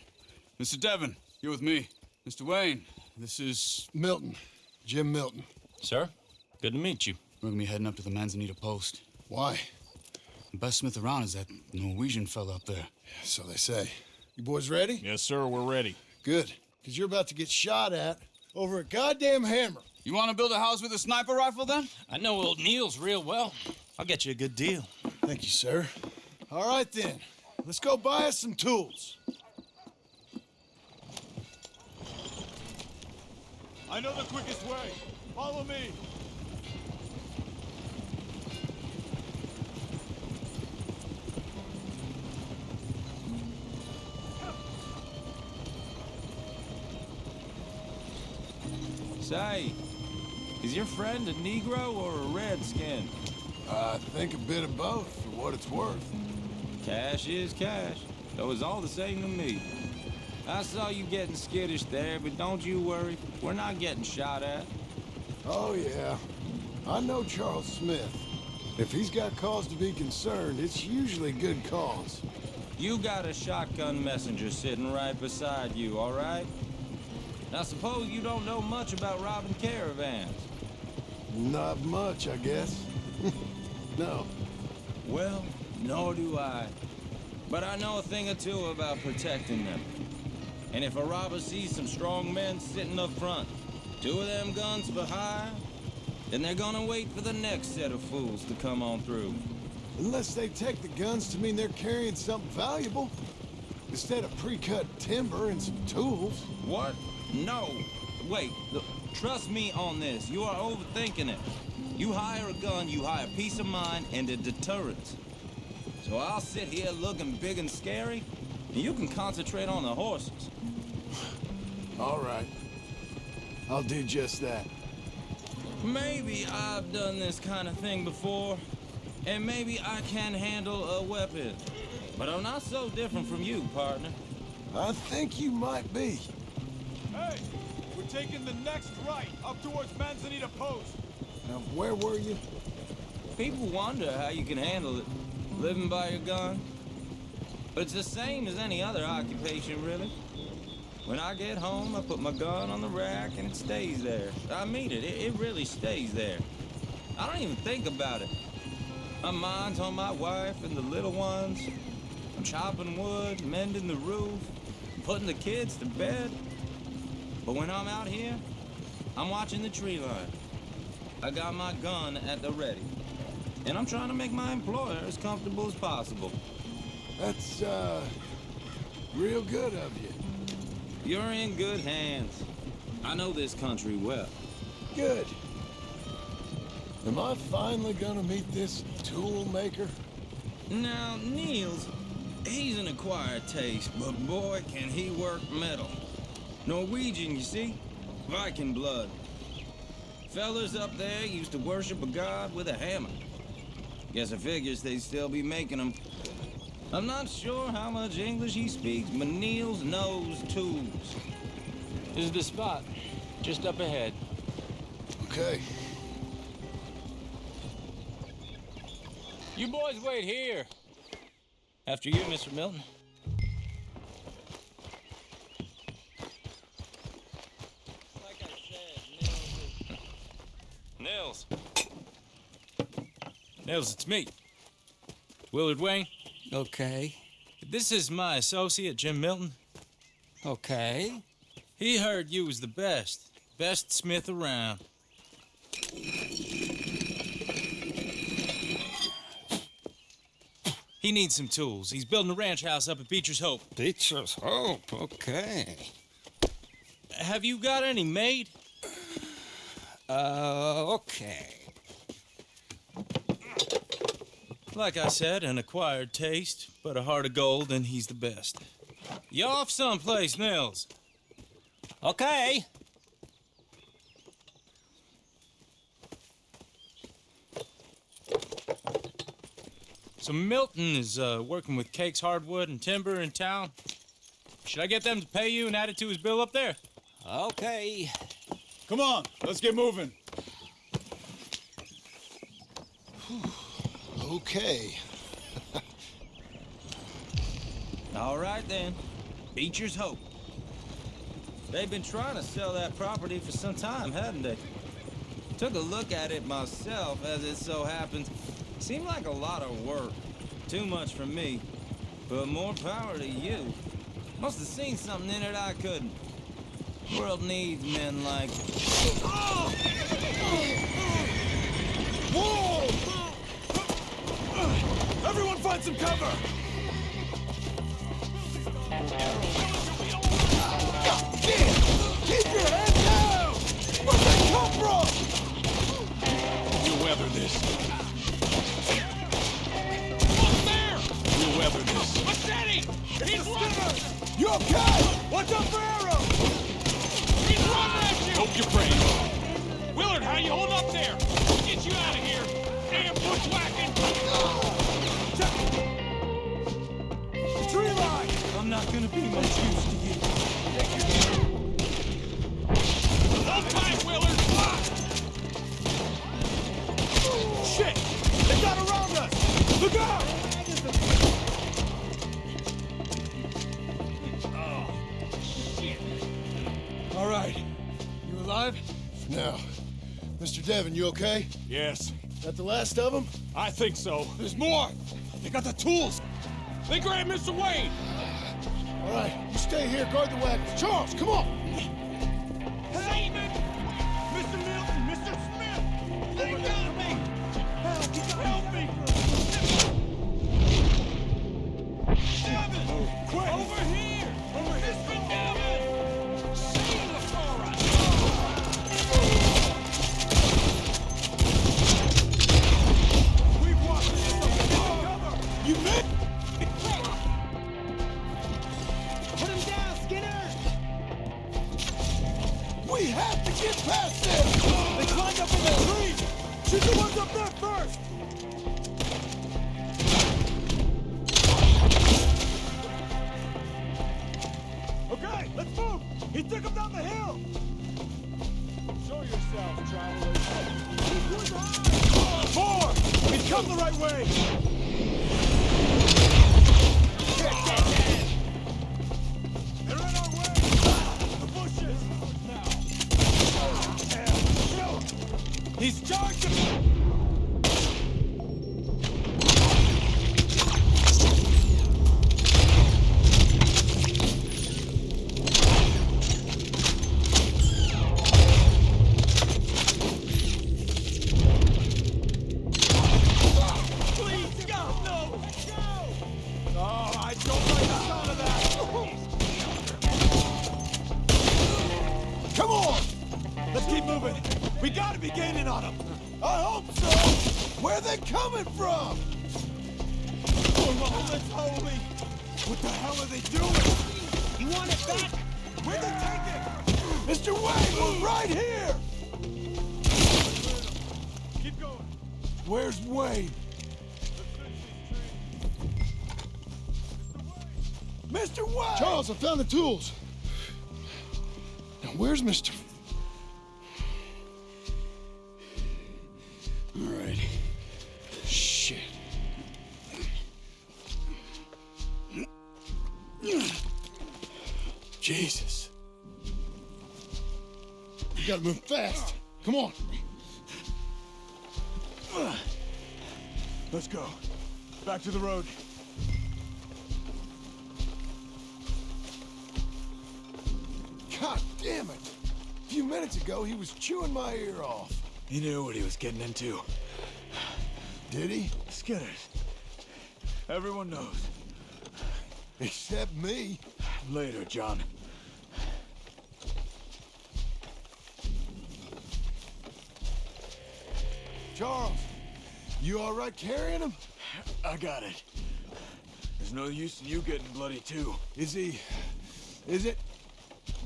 Mr. Devon, you're with me. Mr. Wayne, this is... Milton. Jim Milton. Sir, good to meet you. We're gonna be heading up to the Manzanita post. Why? The best smith around is that Norwegian fella up there. So they say. You boys ready? Yes, sir, we're ready. Good. Because you're about to get shot at over a goddamn hammer. You want to build a house with a sniper rifle, then? I know old Neil's real well. I'll get you a good deal. Thank you, sir. All right, then. Let's go buy us some tools. I know the quickest way. Follow me. Say, is your friend a Negro or a Redskin? I think a bit of both, for what it's worth. Cash is cash, though it's all the same to me. I saw you getting skittish there, but don't you worry. We're not getting shot at. Oh, yeah. I know Charles Smith. If he's got cause to be concerned, it's usually good cause. You got a shotgun messenger sitting right beside you, all right? Now, suppose you don't know much about robbing caravans. Not much, I guess. No. Well, nor do I. But I know a thing or two about protecting them. And if a robber sees some strong men sitting up front, 2 of them guns for hire, then they're gonna wait for the next set of fools to come on through. Unless they take the guns to mean they're carrying something valuable. Instead of pre-cut timber and some tools. What? No. Wait, look, trust me on this. You are overthinking it. You hire a gun, you hire peace of mind and a deterrent. So I'll sit here looking big and scary, and you can concentrate on the horses. All right. I'll do just that. Maybe I've done this kind of thing before, and maybe I can handle a weapon. But I'm not so different from you, partner. I think you might be. Hey, we're taking the next right, up towards Manzanita Post. Now, where were you? People wonder how you can handle it, living by your gun. But it's the same as any other occupation, really. When I get home, I put my gun on the rack and it stays there. I mean it, it really stays there. I don't even think about it. My mind's on my wife and the little ones. I'm chopping wood, mending the roof, putting the kids to bed. But when I'm out here, I'm watching the tree line. I got my gun at the ready. And I'm trying to make my employer as comfortable as possible. That's, real good of you. You're in good hands. I know this country well. Good. Am I finally gonna meet this tool maker? Now, Niels, he's an acquired taste, but boy, can he work metal. Norwegian, you see? Viking blood. Fellas up there used to worship a god with a hammer. Guess I figures they'd still be making them. I'm not sure how much English he speaks, but Niels knows tools. This is the spot, just up ahead. Okay. You boys wait here. After you, Mr. Milton. Like I said, Nils. Nils, it's me. Willard Wayne. Okay. This is my associate, Jim Milton. Okay. He heard you was the best smith around. He needs some tools. He's building a ranch house up at Beecher's Hope. Beecher's Hope, okay. Have you got any made? Okay. Like I said, an acquired taste, but a heart of gold, and he's the best. You off someplace, Nils? Okay. So Milton is working with Cakes Hardwood and Timber in town. Should I get them to pay you and add it to his bill up there? Okay. Come on, let's get moving. Okay. All right, then. Beecher's Hope. They've been trying to sell that property for some time, haven't they? Took a look at it myself, as it so happens. Seemed like a lot of work. Too much for me. But more power to you. Must have seen something in it I couldn't. World needs men like... Whoa! Everyone find some cover! Keep your head down! Where'd they come from? You'll weather this. What's there? You'll weather this. What's that? He's running! You okay? Watch out for arrows! He's running at you! Hope you're brave. Willard, how you hold up there? We'll get you out of here. Damn bushwhacking! Tree line! I'm not gonna be much use to you. Hold tight, Willard! Shit! They got around us! Look out! Oh, shit. All right. You alive? Now, Mr. Devon, you okay? Yes. That the last of them? I think so. There's more! They got the tools! They grabbed Mr. Wayne! All right, you stay here, guard the wagons. Charles, come on! Save it! Mr. Milton! Mr. Smith! They got me! Help me! Devon! Quick! Over here! Over here! Mr. Devon! Save us, all right! right way! They're in our way! The bushes! He's charging! Come on! Let's keep moving. We gotta be gaining on them. I hope so! Where are they coming from? Oh, let's holy! What the hell are they doing? You want it back? Where'd they take it? Mr. Wayne, we're right here! Keep going. Where's Wayne? Mr. Wayne! Charles, I found the tools. Now, where's Mr. All right. Shit. Jesus. You gotta move fast. Come on. Let's go. Back to the road. God damn it. A few minutes ago, he was chewing my ear off. He knew what he was getting into. Did he? Skinners. Everyone knows. Except me. Later, John. Charles, you all right carrying him? I got it. There's no use in you getting bloody, too. Is it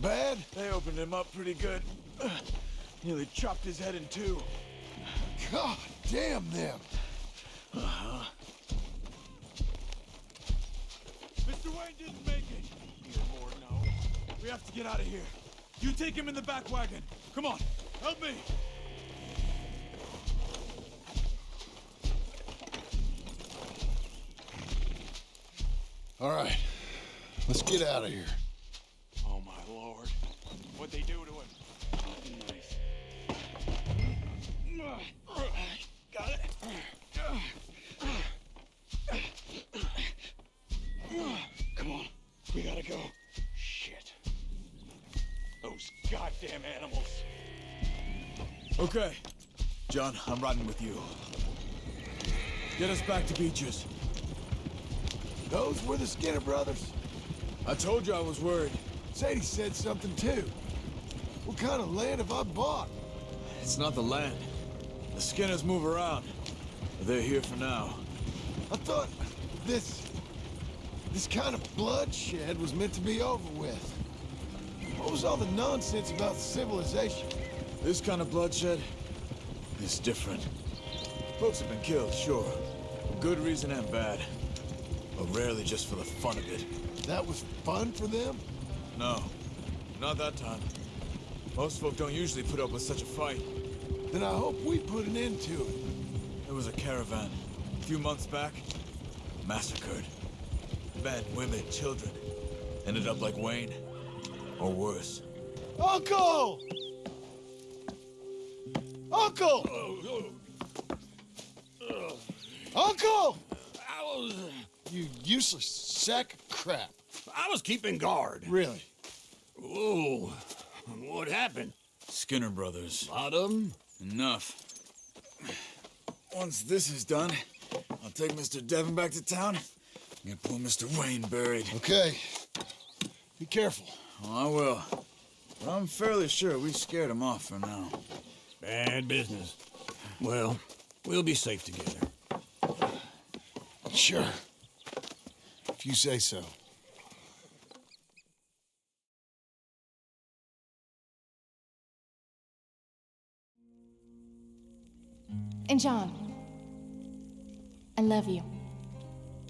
bad? They opened him up pretty good. Nearly chopped his head in two. God damn them. Uh-huh. Mr. Wayne didn't make it. Dear Lord, no. We have to get out of here. You take him in the back wagon. Come on, help me. All right, let's get out of here. Oh, my Lord. What'd they do to him? Nice. Got it. Come on, we gotta go. Shit. Those goddamn animals. Okay. John, I'm riding with you. Get us back to Beaches. Those were the Skinner brothers? I told you I was worried. Sadie said something too. What kind of land have I bought? It's not the land. The Skinners move around. But they're here for now. I thought this kind of bloodshed was meant to be over with. What was all the nonsense about civilization? This kind of bloodshed is different. Folks have been killed, sure. For good reason and bad. But rarely just for the fun of it. That was fun for them? No, not that time. Most folk don't usually put up with such a fight. Then I hope we put an end to it. There was a caravan, a few months back, massacred. Men, women, children. Ended up like Wayne, or worse. Uncle! Uncle! Uncle! You useless sack of crap. I was keeping guard. Really? Whoa. What happened? Skinner brothers. A lot of them? Enough. Once this is done, I'll take Mr. Devon back to town and get poor Mr. Wayne buried. Okay. Be careful. Oh, I will. But I'm fairly sure we scared him off for now. Bad business. Well, we'll be safe together. Sure. If you say so. And John, I love you.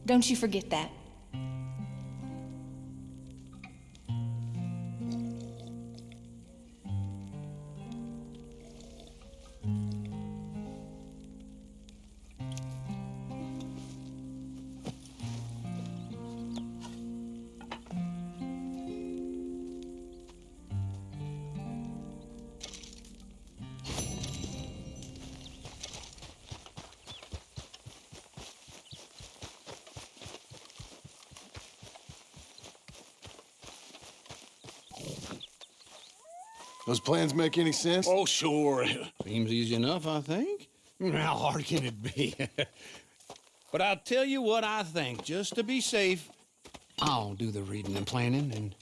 Don't you forget that. Those plans make any sense? Oh, sure. Seems easy enough, I think. How hard can it be? But I'll tell you what I think. Just to be safe, I'll do the reading and planning, and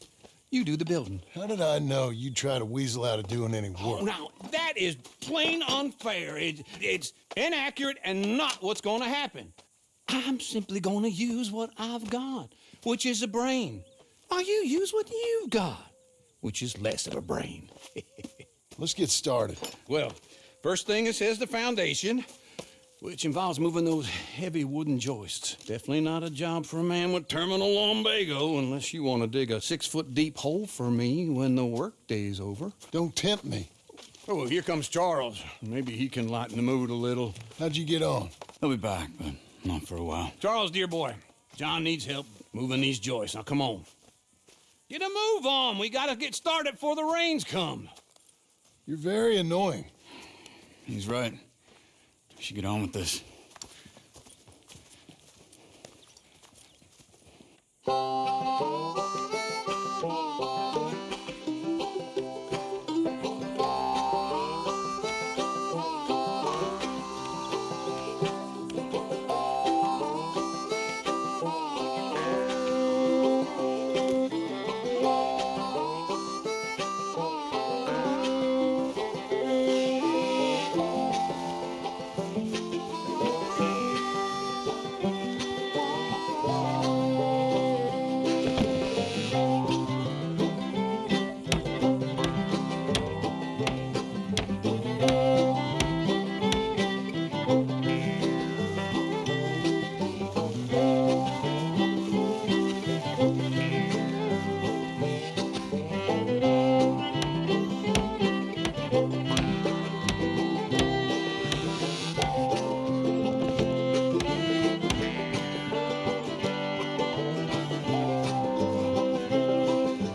you do the building. How did I know you'd try to weasel out of doing any work? Oh, now, that is plain unfair. It's inaccurate and not what's going to happen. I'm simply going to use what I've got, which is a brain. While you use what you've got, which is less of a brain. Let's get started. Well, first thing it says the foundation, which involves moving those heavy wooden joists. Definitely not a job for a man with terminal lumbago unless you want to dig a 6-foot deep hole for me when the workday's over. Don't tempt me. Oh, here comes Charles. Maybe he can lighten the mood a little. How'd you get on? He'll be back, but not for a while. Charles, dear boy, John needs help moving these joists. Now, come on. Get a move on. We gotta get started before the rains come. You're very annoying. He's right. We should get on with this.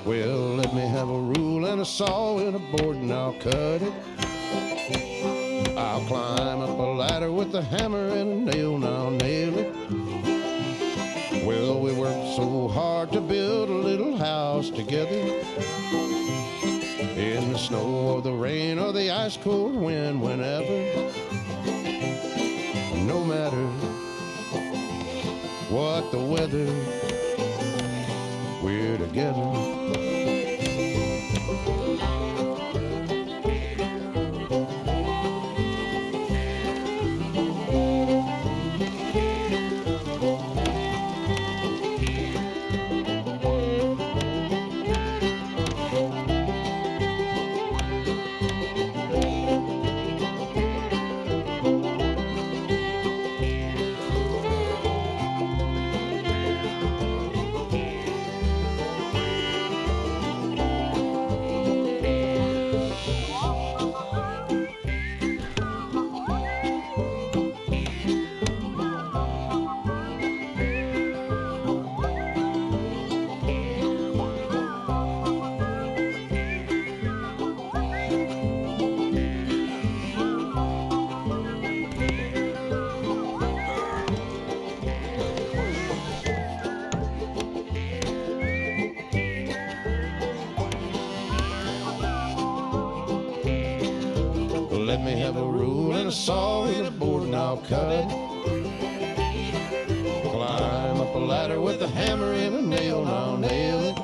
Well, let me have a rule and a saw and a board and I'll cut it. I'll climb up a ladder with a hammer and a nail and I'll nail it. Well, we worked so hard to build a little house together. In the snow or the rain or the ice cold wind, whenever. No matter what the weather, we're together. Let me have a rule and a saw and a board and I'll cut it. Climb up a ladder with a hammer and a nail and I'll nail it.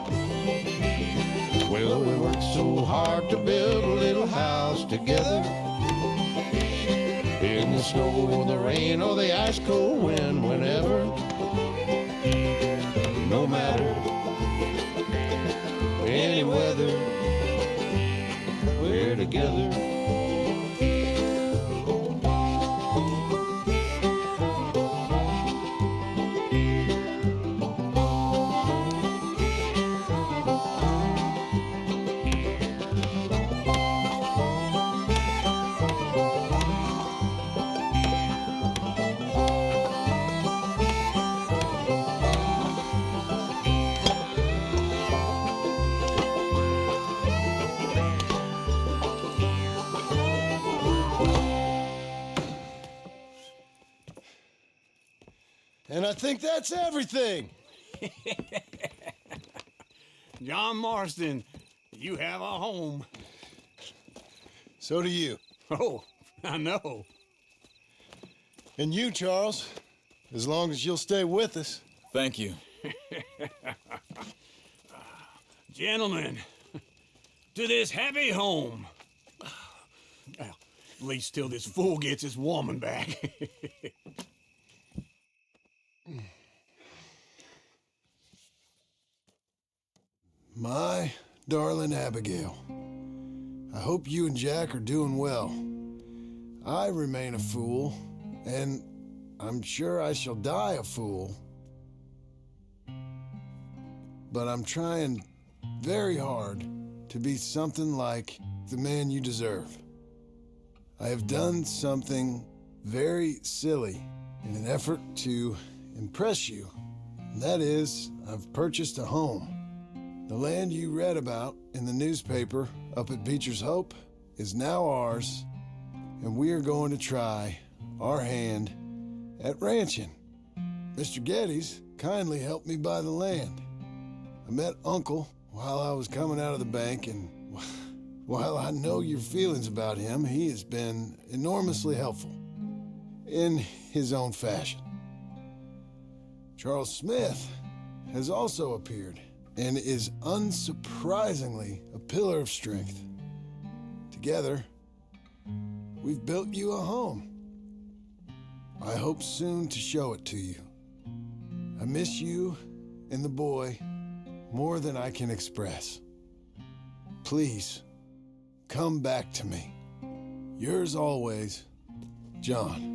Well, we worked so hard to build a little house together. In the snow or the rain or the ice cold wind, whenever. No matter any weather, we're together. And I think that's everything. John Marston, you have a home. So do you. Oh, I know. And you, Charles, as long as you'll stay with us. Thank you. Gentlemen, to this happy home. Well, at least till this fool gets his woman back. My darling Abigail, I hope you and Jack are doing well. I remain a fool, and I'm sure I shall die a fool. But I'm trying very hard to be something like the man you deserve. I have done something very silly in an effort to impress you. And that is, I've purchased a home. The land you read about in the newspaper up at Beecher's Hope is now ours, and we are going to try our hand at ranching. Mr. Geddes kindly helped me buy the land. I met Uncle while I was coming out of the bank, and while I know your feelings about him, he has been enormously helpful in his own fashion. Charles Smith has also appeared and is unsurprisingly a pillar of strength. Together, we've built you a home. I hope soon to show it to you. I miss you and the boy more than I can express. Please, come back to me. Yours always, John.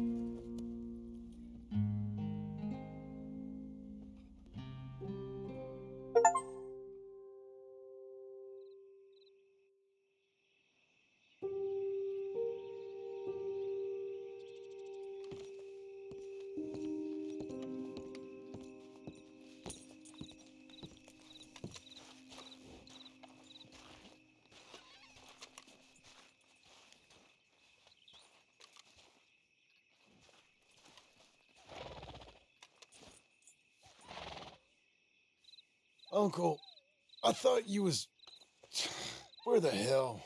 Uncle, I thought you was... Where the hell?